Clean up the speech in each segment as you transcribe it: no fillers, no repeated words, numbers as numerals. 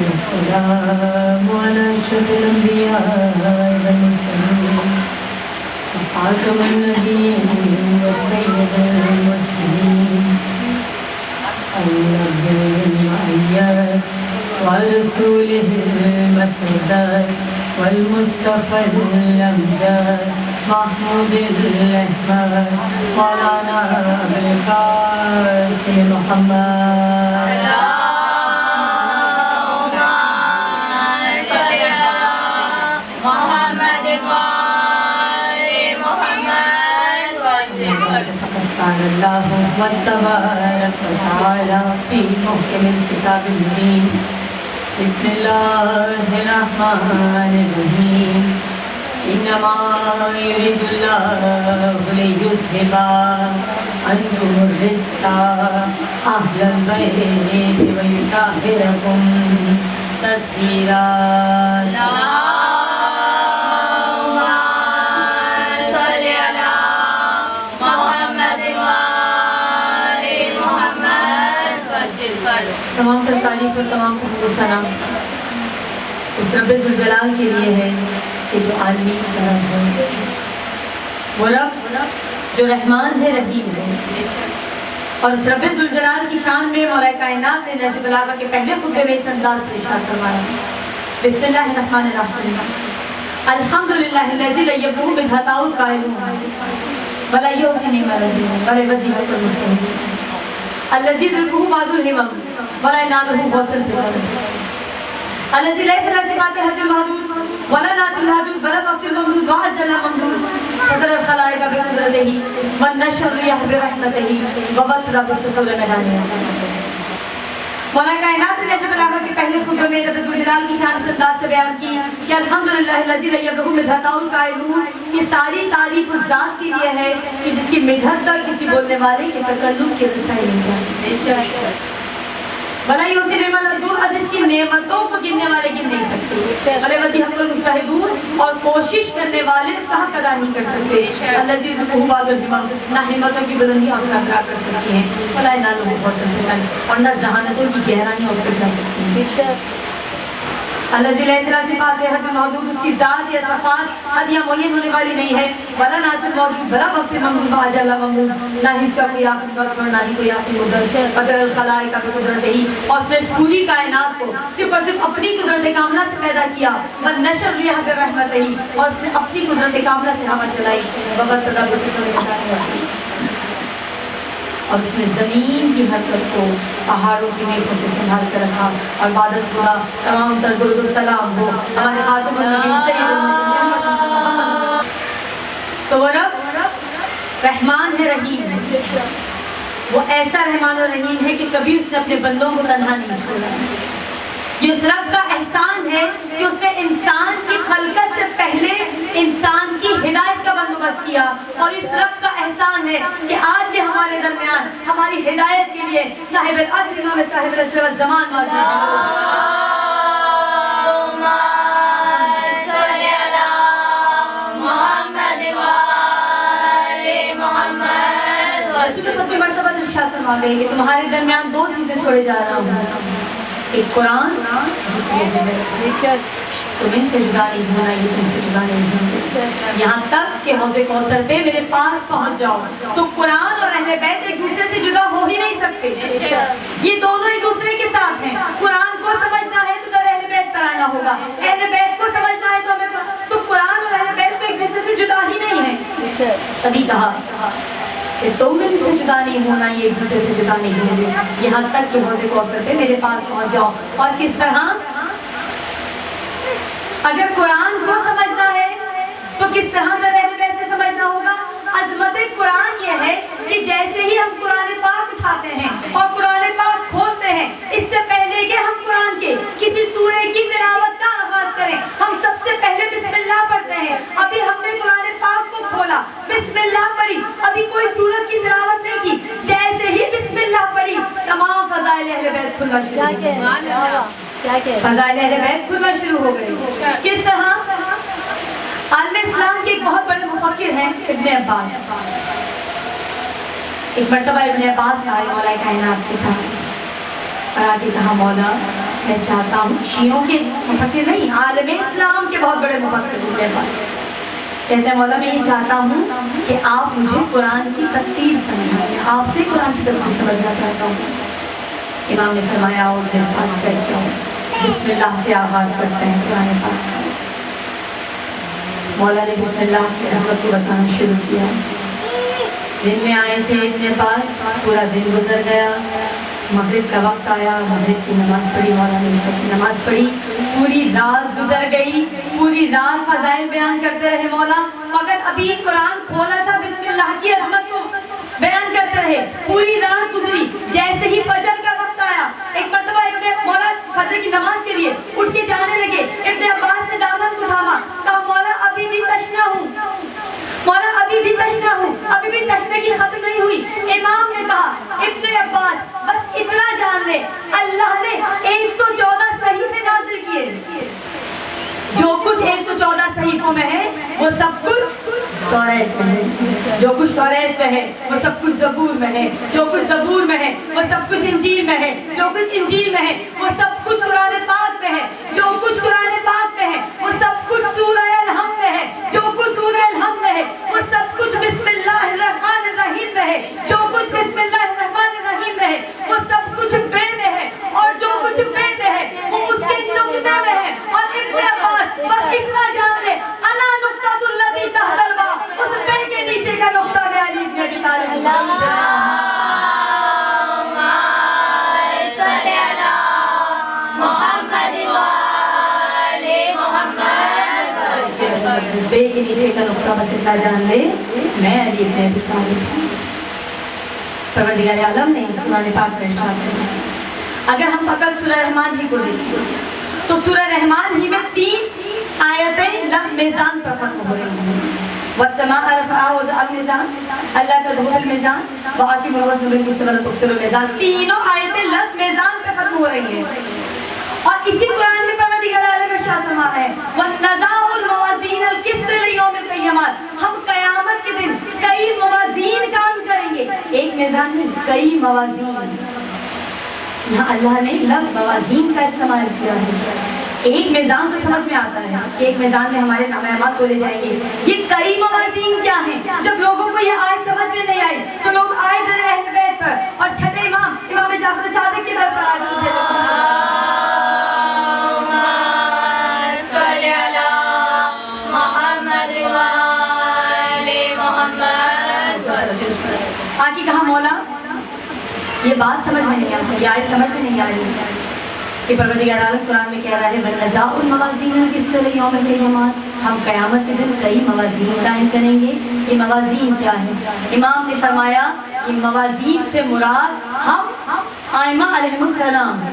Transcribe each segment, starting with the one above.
والسلام على أشرف الأنبياء والمرسلين وخاتم النبيين وسيد المرسلين النبي المؤيد ورسوله المسعود والمصطفى الأمجد محمود الأحمد مولانا بالقاسم محمد قال الله تبارك وتعالى في محكم الكتاب المبين بسم الله الرحمن الرحيم إنما يريد الله ليذهب عنكم الرجس أهل البيت ويطهركم تطهيرا تمام تر تعریف اور تمام حمد و ثنا اس رب ذوالجلال کے لیے ہے کہ جو عالمی طرح ہے، وہ رب جو رحمان ہے رحیم ہے، اور اس رب ذوالجلال کی شان میں مولا کائنات نے نہج بلاغہ کے پہلے خطبے میں اس انداز سے ارشاد فرمایا بسم اللہ الرحمن الرحیم الحمدللہ الذی لا یبلغ بدھتاء القائلون ولا یحسن مرضی ولا بدی حق المسلمین الذي ذكره بعض الهمم ولا يناله وصل الفكر الذي ليس له صفات حد المحدود ولا نات الحدود ولا وقت الممدود وعجل الممدود فقدر الخلائق بقدرته والنشر الرياح برحمته وبطر بالسفل مدانه مولا کائنات نے جب بلاغہ کے پہلے خطبے میں رب ذوالجلال کی شان سے انداز سے بیان کی کہ الحمدللہ الذی لا یبلغ مدحتہ القائلون، یہ ساری تعریف اس ذات کے لیے ہے کہ جس کی مدحت تک کسی بولنے والے کے تکلم کے رسائی نہیں جا سکتے، بھلا یوسی نعمت الدور، اور جس کی نعمتوں کو گننے والے گن نہیں سکتے، بھلے ودی حق المجتہدون، اور کوشش کرنے والے اس کا حق ادا نہیں کر سکتے، الذی ذکرہ بعض الہمم، نہ ہمتوں کی بلندیاں اس کا ادراک کر سکتی ہیں، ولا ينالہ وصل الفکر، اور نہ ذہانتوں کی گہرائیاں اس پر جا سکتی ہیں، الذی لیس له صفات حد المحدود، اس کی ذات یا صفات حد یا معین ہونے والی نہیں ہے، ولا نات الموجود ولا وقت ممدود وعجل ممدود، نہ ہی اس کا کوئی آخری وقت اور نہ ہی کوئی آخری مدت، قدر الخلائق بقدرتہ ہی، اور اس نے اس پوری کائنات کو صرف اور صرف اپنی قدرت کاملہ سے پیدا کیا، والنشر الرياح برحمتہ ہی، اور اس نے اپنی قدرت کاملہ سے ہوا چلائی، وبطر بالسفل مدانه، اور اس نے زمین کی حرکت کو پہاڑوں کی میخوں سے سنبھال کر رکھا، اور بعد از خدا تمام تر درود و سلام ہو ہمارے خاتم النبی سید المرسلین، تو وہ رب رحمان ہے رحیم ہے، وہ ایسا رحمان و رحیم ہے کہ کبھی اس نے اپنے بندوں کو تنہا نہیں چھوڑا، یہ اس رب کا احسان ہے کہ اس نے انسان کی خلقت سے پہلے انسان کی ہدایت کا بندوبست کیا، اور اس رب کا احسان ہے کہ آج بھی ہمارے درمیان ہماری ہدایت کے لیے صاحب العصر امام صاحب العصر والزمان موجود ہے، خطبہ مرتبہ ارشاد فرما گئے کہ تمہارے درمیان دو چیزیں چھوڑے جا رہا ہوں، ایک قرآن، تم ان سے جدا نہیں ہونا، یہ تم سے جدا نہیں ہونا، یہاں تک کہ حوض کوثر پہ میرے پاس پہنچ جاؤ تو قرآن اور اہل بیت ایک دوسرے سے جدا ہو ہی نہیں سکتے، یہ دونوں ایک دوسرے کے ساتھ ہیں، قرآن کو سمجھنا ہے تو در اہل بیت پر آنا ہوگا، اہل بیت کو سمجھنا ہے تو قرآن اور اہل بیت کو ایک دوسرے سے جدا ہی نہیں ہے، تبھی کہا کہ تم ان سے جدا نہیں ہونا، یہ ایک دوسرے سے جدا نہیں ہوگے، یہاں تک کہ حوض کوثر پہ میرے پاس پہنچ جاؤ، اور کس طرح؟ اگر قرآن کو سمجھنا ہے تو کس طرح در اہل بیت سے سمجھنا ہوگا؟ عظمت قرآن یہ ہے کہ جیسے ہی ہم قرآن پاک اٹھاتے ہیں اور قرآن پاک کھولتے ہیں، اس سے پہلے کہ ہم قرآن کے کسی سورے کی تلاوت کا آغاز کریں، ہم سب سے پہلے بسم اللہ پڑھتے ہیں، ابھی ہم نے قرآن پاک کو کھولا، بسم اللہ پڑھی، ابھی کوئی سورت کی تلاوت نہیں کی، جیسے ہی بسم اللہ پڑھی تمام فضائل اہل بیت کھلنا شروع ہو گئے، فضائل اہل بیت کھلنا شروع ہو گئی. کس طرح؟ عالم اسلام کے ایک بہت بڑے مفکر ہیں ابن عباس. ایک مرتبہ ابن عباس آئے مولا کائنات کے پاس اور آگے کہا مولا میں چاہتا ہوں، شیعوں کے مفکر نہیں، عالم اسلام کے بہت بڑے مفکر ابن عباس کہتے ہیں مولا میں یہ چاہتا ہوں کہ آپ مجھے قرآن کی تفسیر سمجھائیں، آپ سے قرآن کی تفسیر سمجھنا چاہتا ہوں. امام نے فرمایا اور ابن عباس بیٹھ جاؤ، بسم اللہ سے آغاز کرتے ہیں قرآن پاک. مولا نے بسم اللہ کی عظمت کو بتانا شروع کیا. دن میں آئے تھے ابن عباس، پورا دن گزر گیا، مغرب کا وقت آیا، مغرب کی نماز پڑھی، مولا نے عشاء کی نماز پڑھی، پوری رات گزر گئی، پوری رات فضائل بیان کرتے رہے مولا. فقط ابھی قرآن کھولا تھا، بسم اللہ کی عظمت کو بیان کرتے رہے، پوری رات گزری. جیسے ہی فجر کا وقت آیا، ایک مرتبہ ابن مولا فجر کی نماز کے لیے اٹھ کے جانے لگے. ابن عباس نے دامن کو تھاما، کہا مولا ابھی بھی تشنا ہوں، مولا ابھی بھی تشنا ہوں، ابھی بھی تشنے کی ختم نہیں ہوئی. امام نے کہا ابن عباس بس اتنا جان لے، اللہ نے 114 صحیفے نازل کیے، جو کچھ 114 صحیفوں میں ہے وہ سب کچھ توریت میں ہے، جو کچھ توریت میں ہے وہ سب کچھ زبور میں ہے، جو کچھ زبور میں ہے وہ سب کچھ انجیل میں ہے، جو کچھ انجیل میں ہے وہ سب کچھ قرآن پاک میں ہے، جو کچھ قرآن پاک میں ہے وہ سب کچھ سورہ الحمد میں ہے، جو کچھ سورہ الحمد میں ہے وہ سب کچھ بسم اللہ الرحمن الرحیم میں ہے، جو کچھ بسم اللہ الرحمن الرحیم میں ہے وہ سب کچھ بے میں ہے، اور جو کچھ بے میں ہے وہ اس کے نقطے میں ہے. اور ابن عباس بس اتنا جان لے، انا نقطۃ الذی تحت الباب، اس بے کے نیچے کا نقطہ میں علی ابن ابی طالب. اس بے کے نیچے کا نقطہ بس اتنا جان لے، میں علی ابن ابی طالب ہوں. پروردگار عالم نے قرآن پاک میں ارشاد فرمایا. اگر ہم فقط سورہ رحمان ہی کو دیکھیں تو سورہ رحمان ہی میں 3 آیتیں لفظ میزان پر ختم ہو رہی ہیں. والسماء رفعها ووضع الميزان الا تطغوا في الميزان واقيموا الوزن بالقسط ولا تخسروا الميزان. تینوں آیتیں لفظ میزان پہ ختم ہو رہی ہیں. اور اسی قرآن میں پروردگار عالم ارشاد فرما رہے ہیں وَنَّزَعُ الْمَوَازِينَ الْقِسْطَ لِيَوْمِ الْقِيَامَةِ، ہم قیامت کے دن کئی موازین کام کریں گے. ایک میزان نہیں، کئی موازین. یہاں اللہ نے لفظ موازین کا استعمال کیا ہے. ایک میزان تو سمجھ میں آتا ہے کہ ایک میزان میں ہمارے اعمال تولے جائیں گے. یہ کئی موازین کیا ہیں؟ جب لوگوں کو یہ آیت سمجھ میں نہیں آئی تو لوگ آئے در اہل بیت پر اور چھٹے امام جعفر صادق کے در پر آئے آگے کہا مولا یہ بات سمجھ میں نہیں آتی، یہ آیت سمجھ میں نہیں آ رہی کہ پروردگار عالم قرآن میں کہہ رہا ہے وَنَّزَعُ الْمَوَازِينَ الْقِسْطَ لِيَوْمِ الْقِيَامَةِ، ہم قیامت کے دن کئی موازین قائم کریں گے. یہ موازین کیا ہے؟ امام نے فرمایا یہ موازین سے مراد ہم ائمہ علیہ السلام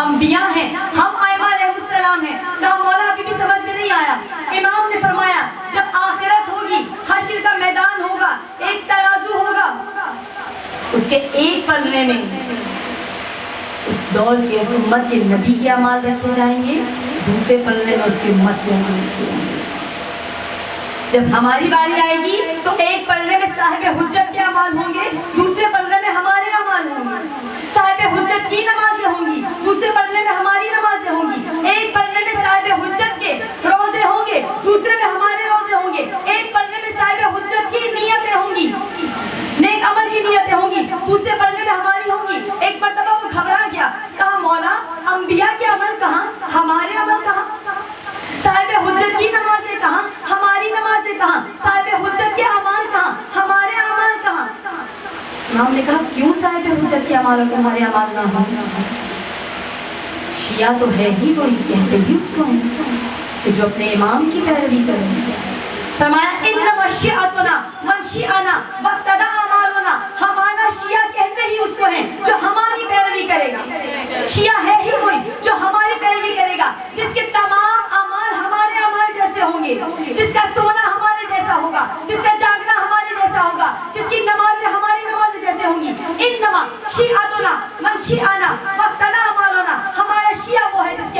انبیاء ہیں، ہم ائمہ علیہ السلام ہیں. کہا مولا ابھی بھی سمجھ میں نہیں آیا. امام نے فرمایا جب آخرت ہوگی، حشر کا میدان ہوگا، ایک ترازو ہوگا، اس کے ایک پلڑے میں اس دور کے اس امت کے نبی کے اعمال رکھے جائیں گے، دوسرے پلڑے میں اس کی امت کے اعمال رکھے جائیں گے. جب ہماری باری آئے گی تو ایک پلڑے میں صاحب حجت کے اعمال ہوں گے، دوسرے پلڑے میں ہمارے اعمال ہوں گے. صاحب حجت کی نمازیں ہوں گی، دوسرے پلڑے میں ہماری نمازیں ہوں گی. ایک پلڑے میں صاحب حجت کے روزے ہوں گے، دوسرے میں ہمارے روزے ہوں گے. ایک پلڑے میں صاحب حجت کی نیتیں ہوں گی، نیک عمل کی نیتیں ہوں گی، دوسرے پلڑے میں ہماری ہوں گی. ایک مرتبہ وہ گھبرا گیا، کہا مولا انبیاء کے عمل کہاں، ہمارے عمل کہاں؟ صاحب حجت کی نمازیں کہاں، ہماری نمازیں کہاں؟ صاحب حجت کے اعمال کہاں، ہمارے اعمال کہاں؟ امام نے کہا کیوں صاحب حجت کے اعمال اور تمہارے اعمال نہ ہوں؟ شیعہ تو ہے ہی وہی، کہتے بھی اس کو ہیں کہ جو اپنے امام کی پیروی کریں. فرمایا انما شیعتنا من شیعنا وابتدع اعمالنا، ہمارا شیعہ کہتے ہی اس کو ہیں جو ہماری پیروی کرے گا. شیعہ ہے ہی وہی جو ہماری پیروی کرے گا، جس کے تمام اعمال ہمارے اعمال جیسے ہوں گے، جس کا سونا ہمارے جیسا ہوگا، جس کا جاگنا ہمارے جیسا ہوگا، جس کی نمازیں ہماری نمازیں جیسے ہوں گی. انما شیعتنا من شیعنا وابتدع اعمالنا، ہمارا شیعہ وہ ہے جس کے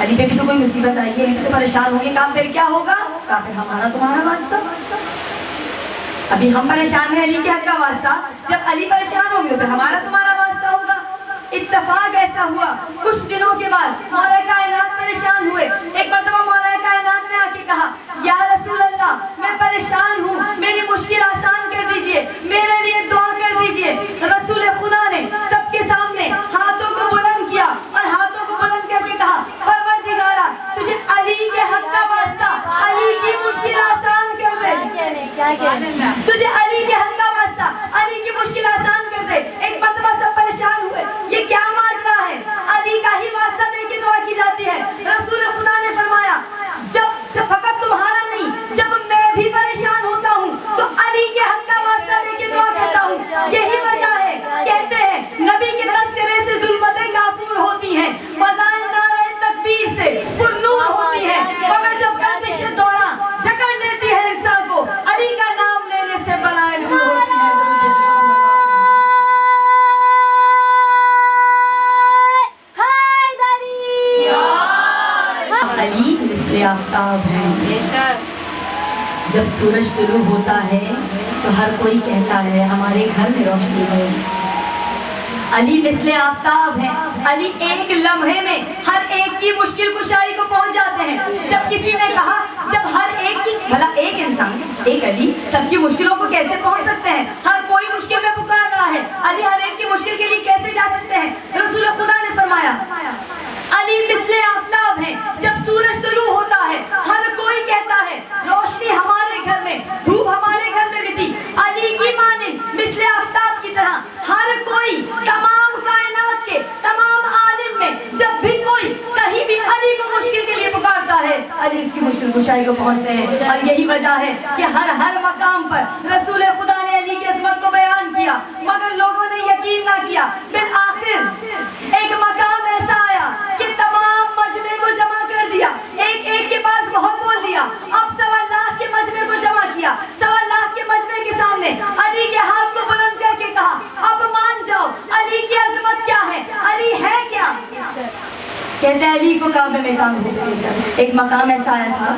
علی پہ بھی تو کوئی مصیبت آئی ہے, علی تو پریشان ہوں گے. کہا پھر کیا ہوگا؟ کہا پھر ہمارا تمہارا واسطہ. ابھی ہم پریشان ہیں علی کے حق کا واسطہ, جب علی پریشان ہوں گے پھر ہمارا تمہارا واسطہ ہوگا. اتفاق ایسا ہوا, کچھ دنوں کے بعد مولا کائنات پریشان ہوئے. ایک مرتبہ مولا کائنات نے آ کے کہا یا رسول اللہ میں پریشان ہوں, میری مشکل آسان کر دیجئے, میرے لیے دعا کر دیجئے. رسول خدا نے سب کے سامنے ہاتھوں کو بلند کیا اور ہاتھوں کو بلند کر کے کہا پروردگارا تجھے علی کے حق کا واسطہ علی کی مشکل آسان کر دے. تجھے علی کے حق کا واسطہ علی کی مشکل آسان کر دے. ایک مرتبہ سب پریشان ہوئے, یہ کیا ماجرا ہے؟ علی کا ہی واسطہ دے کے دعا کی جاتی ہے. رسول خدا نے فرمایا جب فقط تمہارا نہیں, جب میں بھی پریشان ہوتا ہوں تو علی کے حق کا واسطہ دے کے دعا کرتا ہوں. یہی وجہ ہے, کہتے ہیں نبی کے تذکرے سے ظلمتیں کافور ہوتی ہیں, فضائل نعرہ تکبیر سے پر نور ہوتی ہے, مگر جب گردش دورہ جکڑ لیتی ہے انسان کو, علی کا نام لینے سے بلائے نور ہوتی ہے. علی مثل آفتاب ہیں. جب سورج طلوع ہوتا ہے تو ہر کوئی کہتا ہے ہمارے گھر میں روشنی ہے. علی مثل آفتاب ہے. علی ایک لمحے میں ہر ایک کی مشکل کشائی کو پہنچ جاتے ہیں. جب کسی نے کہا جب ہر ایک کی, بھلا ایک انسان ایک علی سب کی مشکلوں کو کیسے پہنچ سکتے ہیں؟ ہر کوئی مشکل میں پکار رہا ہے, علی ہر ایک کی مشکل کے لیے کیسے جا سکتے ہیں؟ رسول خدا نے فرمایا علی مثل آفتاب ہے. جب سورج طلوع ہوتا ہے ہر کوئی کہتا ہے روشنی ہمارے گھر میں, دھوپ ہمارے گھر میں بھی تھی. علی کی مانند مثل آفتاب کی طرح ہر کوئی, تمام کائنات کے تمام عالم میں جب بھی کوئی کہیں بھی علی کو مشکل کے لیے پکارتا ہے, علی اس کی مشکل کشائی کو پہنچتے ہیں. اور یہی وجہ ہے کہ ہر مقام پر رسول خدا نے علی کی عظمت کو بیان کیا, مگر لوگوں نے یقین نہ کیا. بالآخر ایک مقام ایسا آیا کہ تمام مجمع کو جمع کر دیا, ایک کے پاس بہت بول دیا. اب 1.25 لاکھ کے مجمع کو جمع کیا, 1.25 لاکھ کے مجمع کے سامنے علی کے ہاتھ کو بلند کر کے کہا اب مان جاؤ علی کی عظمت کیا ہے, علی ہے کیا. کہتے ہیں علی کو کعبے میں کام ہو گیا. ایک مقام ایسا آیا تھا,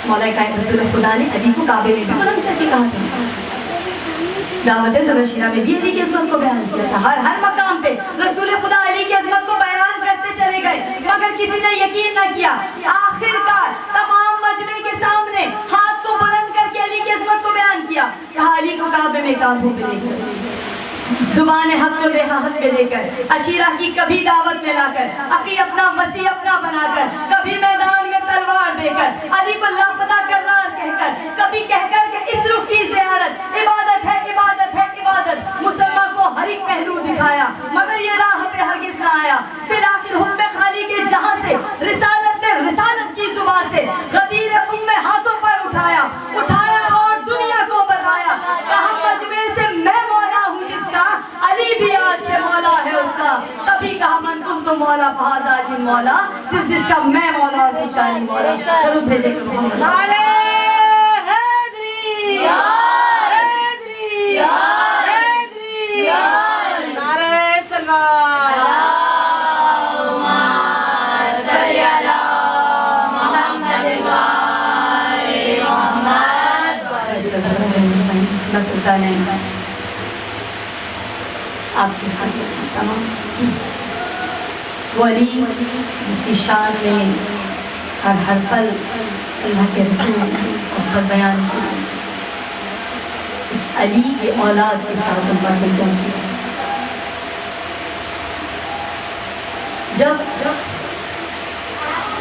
مولا کائنات رسول خدا نے علی کو کعبے میں بھی بلند کر کے کہا تھا. دعوت زبشیرہ میں بھی علی کی عظمت کو بیان کیا تھا. ہر مقام پہ رسول خدا علی کی عظمت کو بیان کرتے چلے گئے, مگر کسی نے یقین نہ کیا. آخرکار تمام مجمع کے سامنے ہاتھ کو بلند کر کے علی کی عظمت کو بیان کیا. کہا علی کو کعبے میں کانٹوں پہ لے کر, زبان حق کو دیہا حق پہ لے کر, عشیرہ کی کبھی دعوت میں لا کر, اخی اپنا وسیع اپنا بنا کر, کبھی میدان میں تلوار دے کر, علی کو لاپتہ کرار کہہ کر, کبھی کہہ کر کہ اس رخ کی زیارت عبادت ہے عبادت ہے عبادت. مسلمان کو ہر ایک پہلو دکھایا مگر یہ راہ پہ ہرگز نہ آیا. بالآخر حب خالی کے جہاں سے رسالت نے رسالت کی زبان سے غدیر خم میں ہاتھوں پر اٹھایا اور دنیا کو بتایا. کہا مجمع سے میں مولا ہوں جس کا, علی بھی آج سے مولا ہے اس کا. تبھی کہا من کنت مولا فہذا علی مولا, جس کا میں مولا اس کا علی مولا. ضرور بھیجے کہ محمد آپ کے تمام وہ علی جس کی شان میں ہر پل اللہ کے رسول عظمت بیان کی, اس علی کے اولاد کے ساتھ ان پر ملتن کی. جب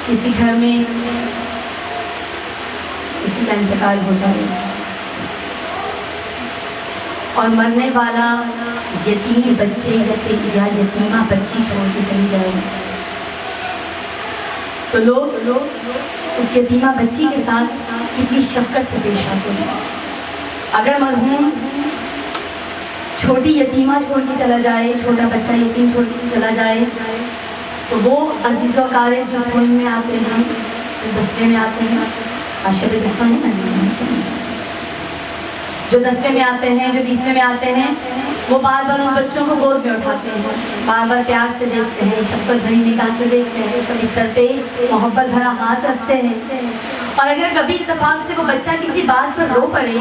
کسی گھر میں کسی کا انتقال ہو جائے اور مرنے والا یتیم بچے یا یتیمہ بچی چھوڑ کے چلی جائے تو لوگ اس یتیمہ بچی کے ساتھ کتنی شفقت سے پیش آتے ہیں. اگر مرحوم چھوٹی یتیمہ چھوڑ کے چلا جائے, چھوٹا بچہ یتیم چھوڑ کے چلا جائے, تو وہ عزیز و اقارب جو سن میں آتے ہیں, جو دسویں میں آتے ہیں, عاشق دسواں ہے نا, جو 10ویں میں آتے ہیں, جو 20ویں میں آتے ہیں, وہ بار بار ان بچوں کو گود میں اٹھاتے ہیں، بار بار پیار سے دیکھتے ہیں، شفقت بھری نگاہ سے دیکھتے ہیں، کبھی سر پہ محبت بھرا ہاتھ رکھتے ہیں۔ اور اگر کبھی اتفاق سے وہ بچہ کسی بات پر رو پڑے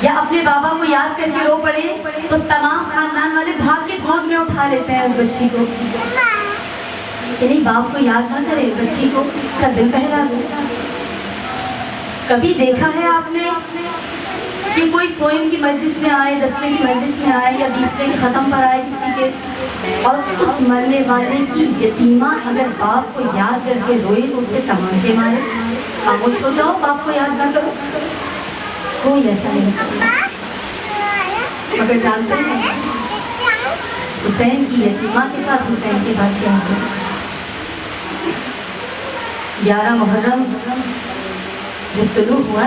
یا اپنے بابا کو یاد کر کے رو پڑے تو تمام خاندان والے بھاگ کے گود میں اٹھا لیتے ہیں اس بچی کو، کہ نہیں باپ کو یاد نہ کرے، بچی کو اس کا دل بہلا دے۔ کبھی دیکھا ہے آپ نے کہ کوئی سوئم کی مجلس میں آئے، 10ویں کی مجلس میں آئے یا 20ویں کے ختم پر آئے کسی کے، اور اس مرنے والے کی یتیمہ اگر باپ کو یاد کر کے روئے تو اسے تمانچے مارے، خاموش ہو جاؤ، باپ کو یاد نہ کرو؟ کوئی ایسا نہیں کرتا۔ مگر جانتے ہیں حسین کی یتیمہ کے ساتھ حسین کے بعد کیا ہوا؟ 11 محرم جب طلوع ہوا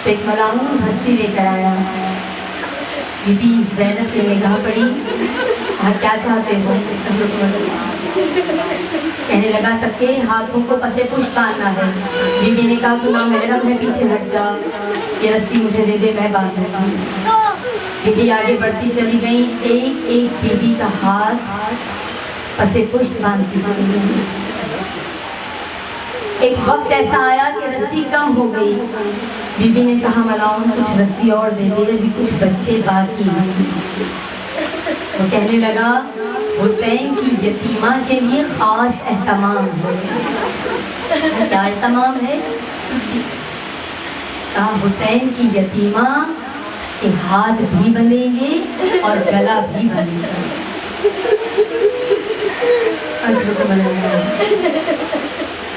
تو ایک ملعون رسی لے کر آیا، بی بی زینب کی نگاہ پڑی، کیا چاہتے ہو؟ کہنے لگا سب کے ہاتھوں کو پسے پشت باندھنا ہے۔ بی بی نے کہا تو نامحرم ہے، پیچھے ہٹ جا، یہ رسی مجھے دے دے، میں باندھ دیتا ہوں۔ بی بی آگے بڑھتی چلی گئی، ایک ایک بی بی کا ہاتھ پسے پشت باندھتی چلی گئی۔ ایک وقت ایسا آیا کہ رسی کم ہو گئی، بی بی نے کہا ملعون کچھ رسی اور دے دے، ابھی کچھ بچے باقی ہیں۔ وہ کہنے لگا حسین کی یتیمہ کے لیے خاص اہتمام ہے۔ کیا اہتمام ہے؟ کہا حسین کی یتیمہ کے ہاتھ بھی بنیں گے اور گلا بھی بنے گا۔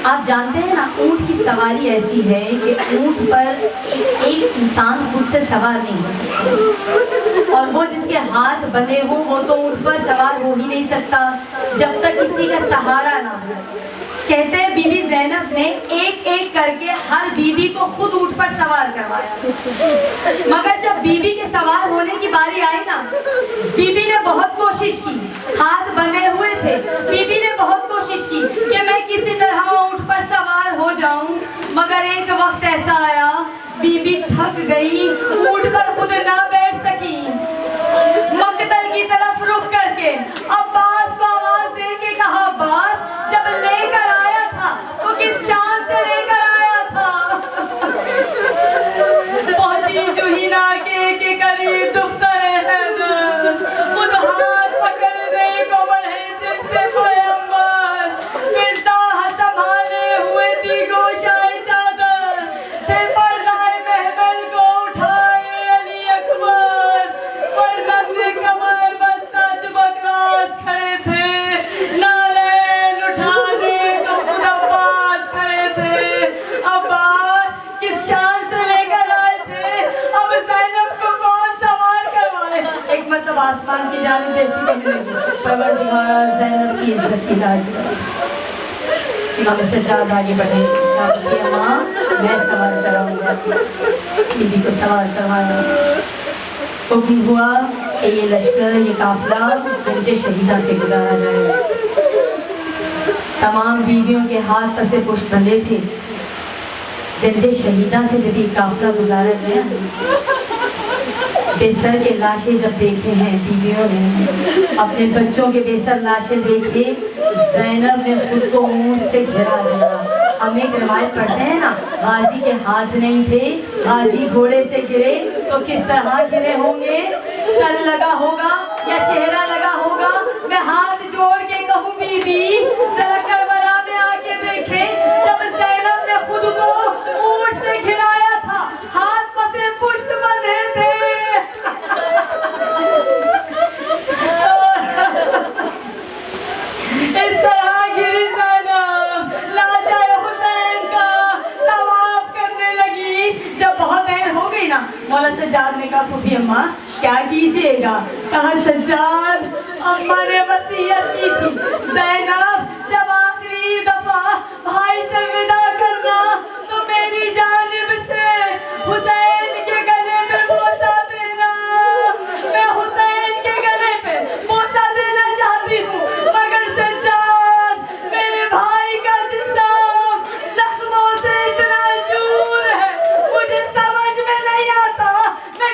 آپ جانتے ہیں نا اونٹ کی سواری ایسی ہے کہ اونٹ پر ایک انسان خود سے سوار نہیں ہو سکتا، اور وہ جس کے ہاتھ بنے ہوں وہ تو اونٹ پر سوار ہو ہی نہیں سکتا جب تک کسی کا سہارا نہ ہو۔ کہتے ہیں بی بی زینب نے ایک ایک کر کے ہر بی بی کو خود اونٹ پر سوار کروایا، مگر جب بی بی کے سوار ہونے کی باری آئی نا، بی بی نے بہت کوشش کی، ہاتھ بندھے ہوئے تھے، بی بی نے بہت کوشش کی کہ میں کسی طرح اونٹ پر سوار ہو جاؤں، مگر ایک وقت ایسا آیا بی بی تھک گئی، اونٹ پر خود نہ بیٹھ سکی، مقتل کی طرف رخ کر کے عباس کو آواز دے کے کہا عباس جب لے کر آیا تھا تو کس شان سے لے کر آیا تھا؟ پہنچی جوہینا کے قریب دختر حیدر، خود ہاتھ پکڑنے کو بڑھے سمت پیغمبر، فضا سنبھالے ہوئے تھی گوشائے چادر، تھے پردائے محمل کو اٹھائے علی اکبر، فرزند کمر بستہ چبک راز کھڑے تھے، نالین اٹھانے کو خود عباس کھڑے تھے۔ عباس کس شان سے لے کر آئے تھے؟ اب زینب کو کون سوار کروائے؟ ایک مرتبہ آسمان کی جانب دیکھتی کہنے لگی پروردگارا زینب کی عزت کی لاج رکھ۔ امام سجاد آگے بڑھے، کہا ماں میں سوار کراؤں گا، بی بی کو سوار کروایا۔ حکم ہوا کہ یہ لشکر، یہ قافلہ گنج شہیدہ سے گزارا جائے۔ تمام بیویوں کے ہاتھ پسے پشت بندھے تھے۔ گنج شہیدہ سے جب یہ قافلہ گزارا گیا، بے سر کے لاشیں جب دیکھے ہیں بیویوں نے، اپنے بچوں کے بے سر لاشیں دیکھے، زینب نے خود کو اونٹ سے گھرا لیا۔ ہم ایک روایت پڑھتے ہیں نا، غازی کے ہاتھ نہیں تھے، غازی گھوڑے سے گرے تو کس طرح گرے ہوں گے؟ سر لگا ہوگا یا چہرہ لگا ہوگا؟ میں ہاتھ جوڑ کے کہوں بی بی ذرا کربلا میں آ کے دیکھیں، جب زینب نے خود کو اونٹ سے گھرایا تھا، ہاتھ پسے پشت بندھے تھے۔ اس طرح گری زینب، لاشا حسین کا طواف کرنے لگی۔ جب بہت دیر ہو گئی نا، مولا سجاد نے کہا پھوپھی اماں کیا کیجئے گا؟ کہا سجاد اماں نے وصیت کی تھی زینب جب آخری دفعہ بھائی سے ودا کرنا تو میری جانب سے حسین کے گلے پہ بوسہ دینا۔ میں حسین کے گلے پہ بوسہ دینا چاہتی ہوں، مگر سجاد میرے بھائی کا جسم زخموں سے اتنا چور ہے، مجھے سمجھ میں نہیں آتا میں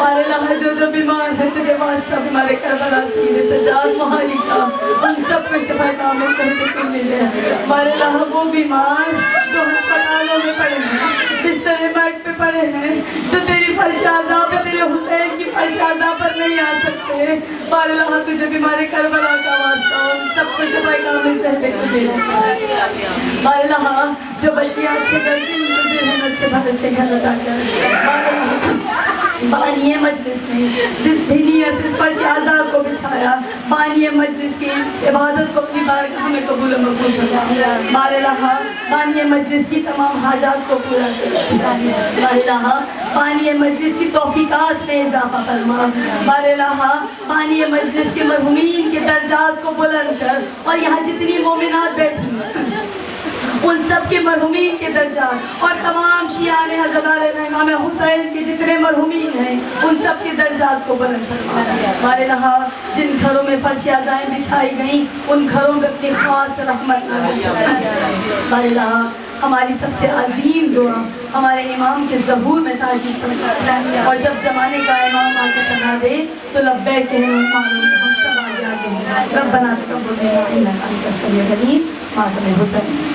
ہمارے لہٰ جو بیمار ہے تجھے واسطہ ہمارے کربلا سینے سجاد مہاری کا ان سب کو شفا کامل صحت ملے. ہمارے لہٰ وہ بیمار جو ہسپتالوں میں پڑے ہیں, بستر مرگ پہ پڑے ہیں, جو تیری فرش عذاب پہ, تیرے حسین کی فرش عذاب پر نہیں آ سکتے, ہمارے لہٰ تجھے بیمارے کربلا کا واسطہ ان سب کو شفا کامل صحت ملے. ہمارے لہٰ جو بچیاں اچھے گھر کی منتظر ہیں, اچھے گھر عطا کر. بانی مجلس نے جس بھی نیت سے اس فرش عذاب کو بچھایا, بانی مجلس کی اس عبادت کو اپنی بارگاہ میں قبول و مقبول فرما. ہمارے لہٰ بانی مجلس کی تمام حاجات کو پورا کر. ہمارے لہٰ بانی مجلس کی توفیقات میں اضافہ فرما. ہمارے لہٰ بانی مجلس کے مرحومین کے درجات کو بلند کر, اور یہاں جتنی مومنات بیٹھی ہیں ان سب کے مرحومین کے درجات, اور تمام شیعان حضرت امام حسین کے جتنے مرحومین ہیں ان سب کے درجات کو بلند فرما. ہمارے لہٰ جن گھروں میں فرش عزائیں بچھائی گئیں ان گھروں میں اپنی خاص رحمت نازل فرما. ہمارے لہٰ ہماری سب سے عظیم دعا ہمارے امام کے ظہور میں تاجیل فرما, اور جب زمانے کا امام آ کے سنا دے تو لبیک کہنے مانو ہم سب آگے آگے. ربنا تقبل منا انک انت السمیع العلیم. ماتم حسین.